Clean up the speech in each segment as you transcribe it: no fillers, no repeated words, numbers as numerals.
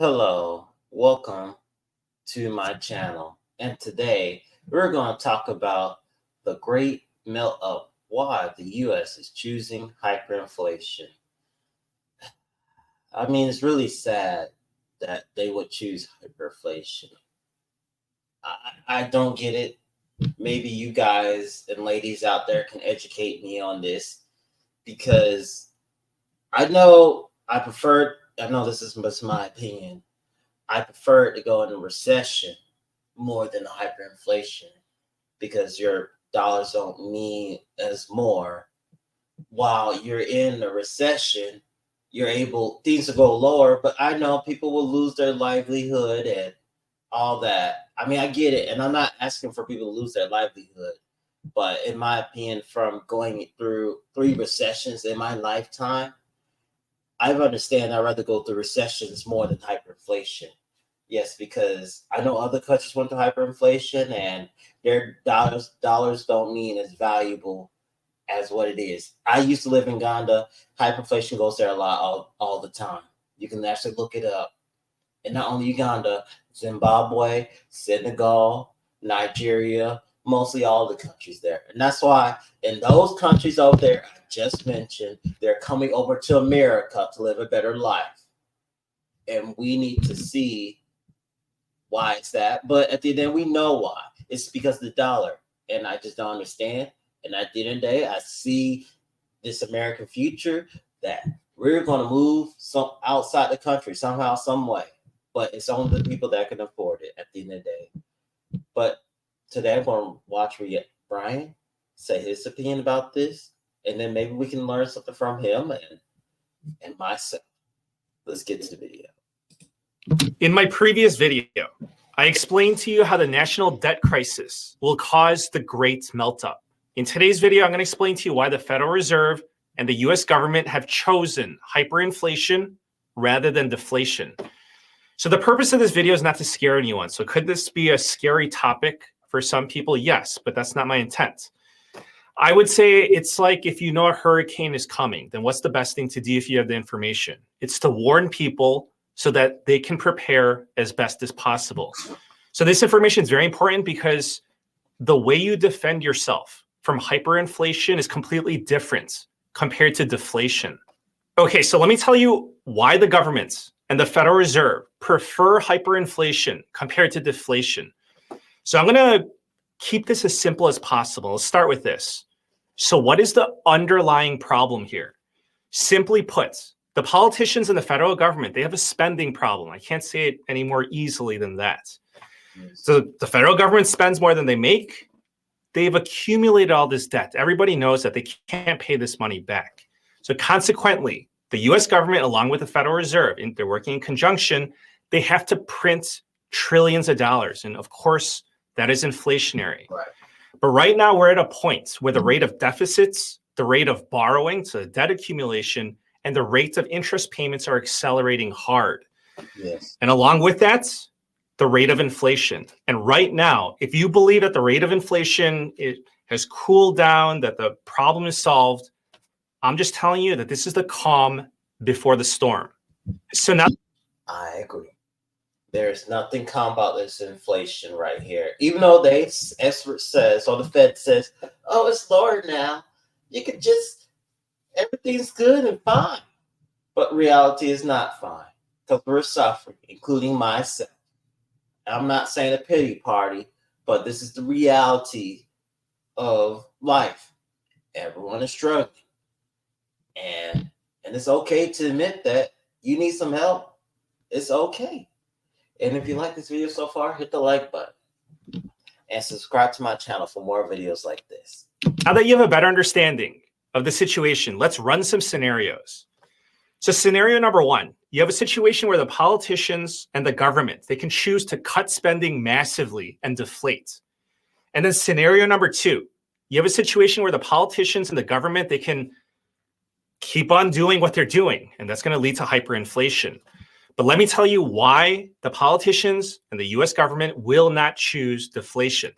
Hello, welcome to my channel. And today we're going to talk about the great melt of why the US is choosing hyperinflation. I mean, it's really sad that they would choose hyperinflation. I don't get it. Maybe you guys and ladies out there can educate me on this because I know this is just my opinion. I prefer to go into recession more than hyperinflation because your dollars don't mean as more. While you're in a recession, things will go lower, but I know people will lose their livelihood and all that. I mean, I get it, and I'm not asking for people to lose their livelihood, but in my opinion, from going through 3 recessions in my lifetime, I understand I'd rather go through recessions more than hyperinflation. Yes, because I know other countries went through hyperinflation and their dollars don't mean as valuable as what it is. I used to live in Uganda. Hyperinflation goes there a lot all the time. You can actually look it up. And not only Uganda, Zimbabwe, Senegal, Nigeria, mostly all the countries there. And that's why in those countries over there I just mentioned, they're coming over to America to live a better life. And we need to see why it's that. But at the end, we know why. It's because of the dollar. And I just don't understand. And at the end of the day, I see this American future that we're going to move some outside the country somehow, some way. But it's only the people that can afford it at the end of the day. But today I'm going to watch Brian say his opinion about this. And then maybe we can learn something from him and myself. Let's get to the video. In my previous video, I explained to you how the national debt crisis will cause the great melt-up. In today's video, I'm going to explain to you why the Federal Reserve and the US government have chosen hyperinflation rather than deflation. So the purpose of this video is not to scare anyone. So could this be a scary topic for some people? Yes, but that's not my intent. I would say it's like if you know a hurricane is coming, then what's the best thing to do if you have the information? It's to warn people so that they can prepare as best as possible. So this information is very important because the way you defend yourself from hyperinflation is completely different compared to deflation. Okay, so let me tell you why the government and the Federal Reserve prefer hyperinflation compared to deflation. So I'm gonna keep this as simple as possible. Let's start with this. So what is the underlying problem here? Simply put, the politicians and the federal government, they have a spending problem. I can't say it any more easily than that. So the federal government spends more than they make. They've accumulated all this debt. Everybody knows that they can't pay this money back. So consequently, the US government, along with the Federal Reserve, they're working in conjunction, they have to print trillions of dollars. And of course, that is inflationary. Right. But right now, we're at a point where the rate of deficits, the rate of borrowing, so the debt accumulation, and the rates of interest payments are accelerating hard. Yes. And along with that, the rate of inflation. And right now, if you believe that the rate of inflation has cooled down, that the problem is solved, I'm just telling you that this is the calm before the storm. So now I agree. There's nothing calm about this inflation right here. Even though the expert says, or the Fed says, oh, it's lower now. You could everything's good and fine. But reality is not fine because we're suffering, including myself. I'm not saying a pity party, but this is the reality of life. Everyone is struggling. And it's okay to admit that you need some help. It's okay. And if you like this video so far, hit the like button and subscribe to my channel for more videos like this. Now that you have a better understanding of the situation, let's run some scenarios. So scenario number one, you have a situation where the politicians and the government, they can choose to cut spending massively and deflate. And then scenario number two, you have a situation where the politicians and the government, they can keep on doing what they're doing, and that's going to lead to hyperinflation. But let me tell you why the politicians and the US government will not choose deflation.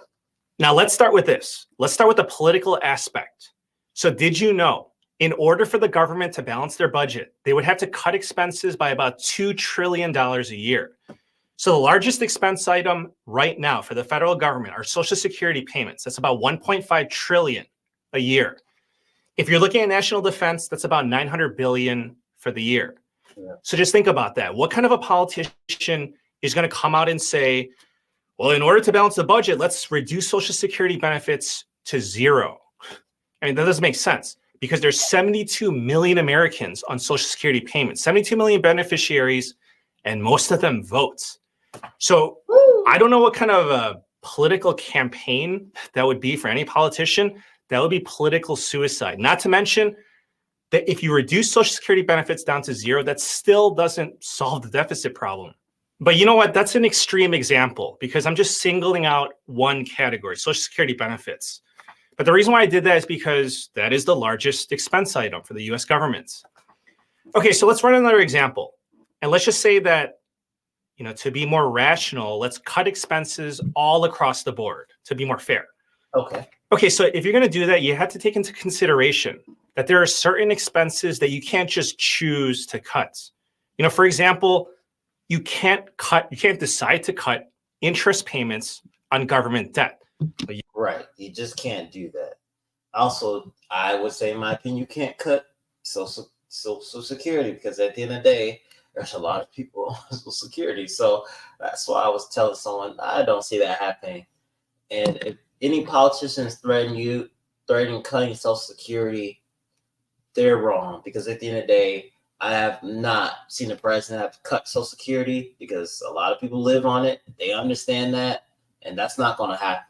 Now, let's start with this. Let's start with the political aspect. So did you know In order for the government to balance their budget, they would have to cut expenses by about $2 trillion a year. So the largest expense item right now for the federal government are Social Security payments. That's about 1.5 trillion a year. If you're looking at national defense, that's about 900 billion for the year. Yeah. So just think about that. What kind of a politician is going to come out and say, well, in order to balance the budget, let's reduce Social Security benefits to zero? I mean, that doesn't make sense because there's 72 million Americans on Social Security payments, 72 million beneficiaries, and most of them vote. So I don't know what kind of a political campaign that would be for any politician. That would be political suicide. Not to mention that if you reduce Social Security benefits down to zero, that still doesn't solve the deficit problem. But you know what? That's an extreme example because I'm just singling out one category, Social Security benefits. But the reason why I did that is because that is the largest expense item for the US government. Okay, so let's run another example. And let's just say that, to be more rational, let's cut expenses all across the board to be more fair. Okay, so if you're going to do that, you have to take into consideration that there are certain expenses that you can't just choose to cut. For example, you can't decide to cut interest payments on government debt. Right. You just can't do that. Also, I would say, in my opinion, you can't cut Social Security because at the end of the day, there's a lot of people on Social Security. So that's why I was telling someone, I don't see that happening. And if any politicians threatening cutting Social Security, they're wrong because at the end of the day, I have not seen a president have to cut Social Security because a lot of people live on it. They understand that, and that's not going to happen.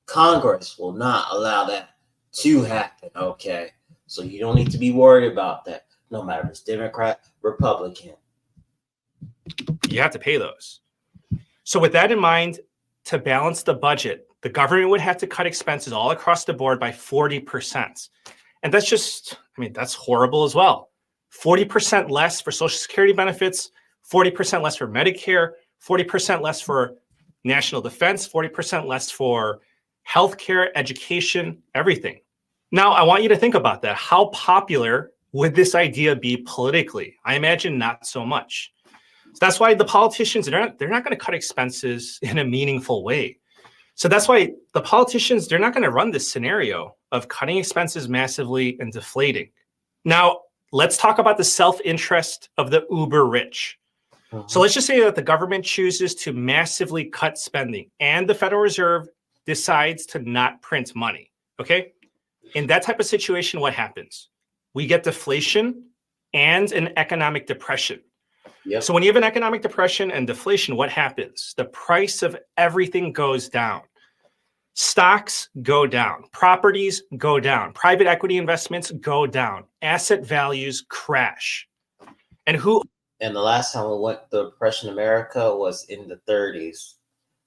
Congress will not allow that to happen, okay? So you don't need to be worried about that, no matter if it's Democrat, Republican. You have to pay those. So with that in mind, to balance the budget, the government would have to cut expenses all across the board by 40%. And that's horrible as well. 40% less for Social Security benefits, 40% less for Medicare, 40% less for national defense, 40% less for healthcare, education, everything. Now, I want you to think about that. How popular would this idea be politically? I imagine not so much. So that's why the politicians, they're not going to cut expenses in a meaningful way. So that's why the politicians, they're not going to run this scenario of cutting expenses massively and deflating. Now, let's talk about the self-interest of the uber rich. So let's just say that the government chooses to massively cut spending and the Federal Reserve decides to not print money, okay? In that type of situation, what happens? We get deflation and an economic depression. Yep. So when you have an economic depression and deflation, what happens? The price of everything goes down. Stocks go down. Properties go down. Private equity investments go down. Asset values crash. And the last time we went the Depression in America was in the 30s.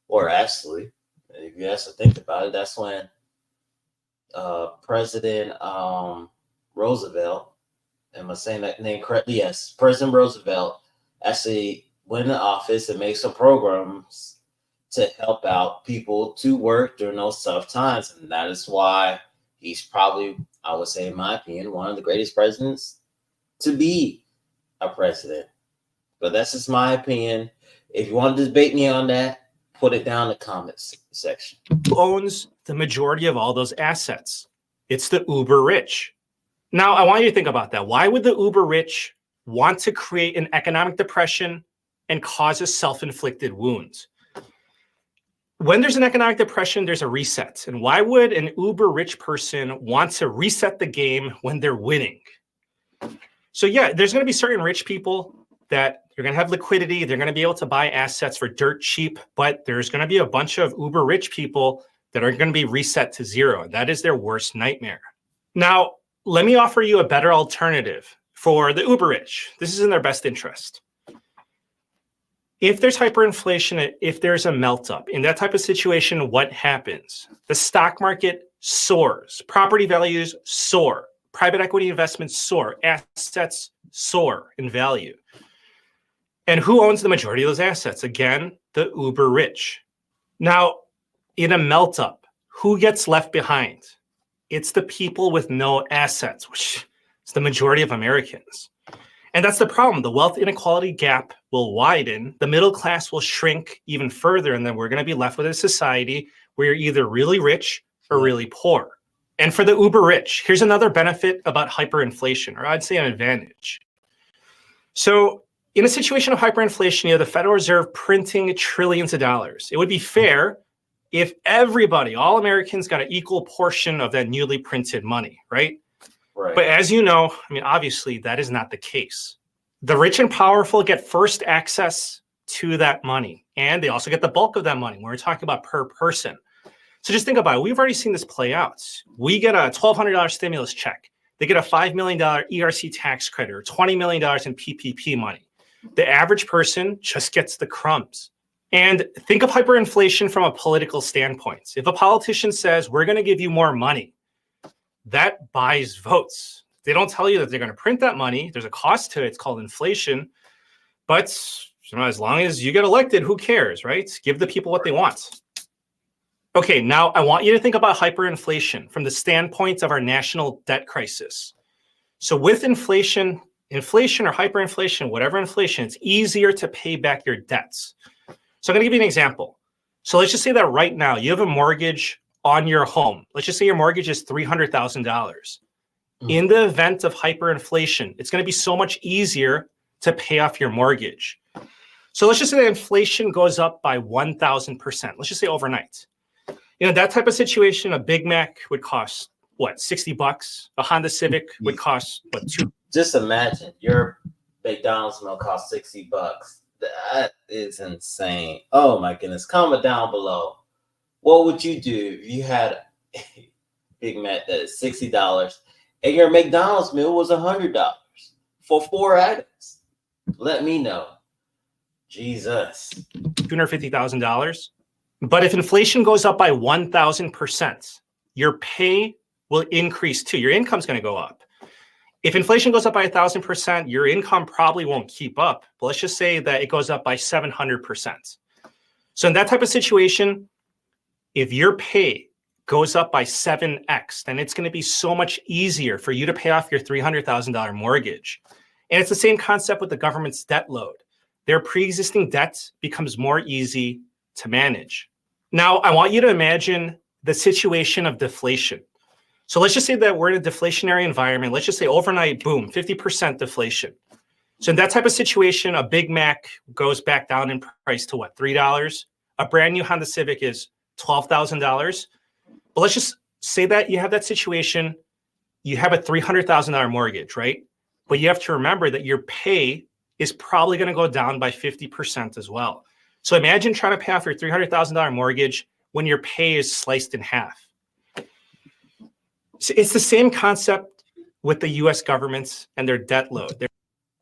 Or actually, if you have to think about it, that's when President Roosevelt, am I saying that name correctly? Yes, President Roosevelt actually went in office and made some programs to help out people to work during those tough times. And that is why he's probably, I would say, in my opinion, one of the greatest presidents to be a president. But that's just my opinion. If you want to debate me on that, put it down in the comments section. Who owns the majority of all those assets? It's the uber rich. Now, I want you to think about that. Why would the uber rich want to create an economic depression and cause a self-inflicted wound? When there's an economic depression, there's a reset. And why would an uber rich person want to reset the game when they're winning? So yeah, there's going to be certain rich people that they're going to have liquidity. They're going to be able to buy assets for dirt cheap, but there's going to be a bunch of uber rich people that are going to be reset to zero. That is their worst nightmare. Now, let me offer you a better alternative for the uber rich. This is in their best interest. If there's hyperinflation, if there's a melt up, in that type of situation, what happens? The stock market soars, property values soar, private equity investments soar, assets soar in value. And who owns the majority of those assets? Again, the uber rich. Now, in a melt up, who gets left behind? It's the people with no assets, which It's the majority of Americans. And that's the problem. The wealth inequality gap will widen. The middle class will shrink even further. And then we're going to be left with a society where you're either really rich or really poor. And for the uber rich, here's another benefit about hyperinflation, or I'd say an advantage. So in a situation of hyperinflation, you have the Federal Reserve printing trillions of dollars. It would be fair if everybody, all Americans, got an equal portion of that newly printed money, right? Right. But as you know, I mean, obviously that is not the case. The rich and powerful get first access to that money, and they also get the bulk of that money when we're talking about per person. So just think about it. We've already seen this play out. We get a $1,200 stimulus check. They get a $5 million ERC tax credit or $20 million in PPP money. The average person just gets the crumbs. And think of hyperinflation from a political standpoint. If a politician says, we're going to give you more money, that buys votes. They don't tell you that they're going to print that money. There's a cost to it. It's called inflation. But as long as you get elected, who cares, right? Give the people what they want. Okay, now I want you to think about hyperinflation from the standpoint of our national debt crisis. So with inflation or hyperinflation, whatever inflation, it's easier to pay back your debts. So I'm going to give you an example. So let's just say that right now you have a mortgage on your home. Let's just say your mortgage is $300,000. In the event of hyperinflation, it's going to be so much easier to pay off your mortgage. So let's just say that inflation goes up by 1,000%. Let's just say overnight. That type of situation, a Big Mac would cost, what, $60? A Honda Civic would cost, what, $2? Just imagine your McDonald's meal costs $60. That is insane. Oh my goodness. Comment down below. What would you do if you had a Big Mac that is $60 and your McDonald's meal was $100 for 4 items? Let me know. Jesus. $250,000. But if inflation goes up by 1,000%, your pay will increase too. Your income's going to go up. If inflation goes up by 1,000%, your income probably won't keep up. But let's just say that it goes up by 700%. So in that type of situation, if your pay goes up by 7x, then it's going to be so much easier for you to pay off your $300,000 mortgage. And it's the same concept with the government's debt load. Their pre-existing debt becomes more easy to manage. Now, I want you to imagine the situation of deflation. So let's just say that we're in a deflationary environment. Let's just say overnight, boom, 50% deflation. So in that type of situation, a Big Mac goes back down in price to what, $3? A brand new Honda Civic is $12,000. But let's just say that you have that situation, you have a $300,000 mortgage, right? But you have to remember that your pay is probably going to go down by 50% as well. So imagine trying to pay off your $300,000 mortgage when your pay is sliced in half. So it's the same concept with the US governments and their debt load.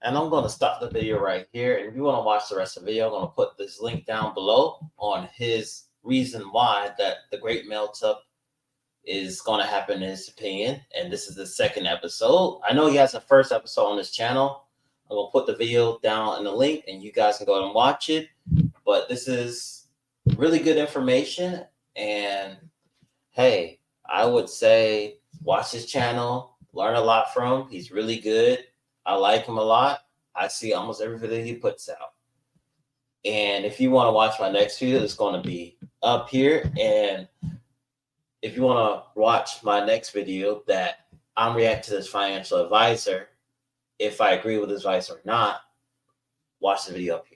And I'm going to stop the video right here. And if you want to watch the rest of the video, I'm going to put this link down below on his reason why that the great melt up is going to happen in his opinion. And this is the second episode. I know he has a first episode on his channel. I'm going to put the video down in the link and you guys can go and watch it. But this is really good information. And hey, I would say watch his channel, learn a lot from him. He's really good. I like him a lot. I see almost every video he puts out. And if you want to watch my next video, it's going to be up here. And if you want to watch my next video that I'm reacting to this financial advisor, if I agree with his advice or not, watch the video up here.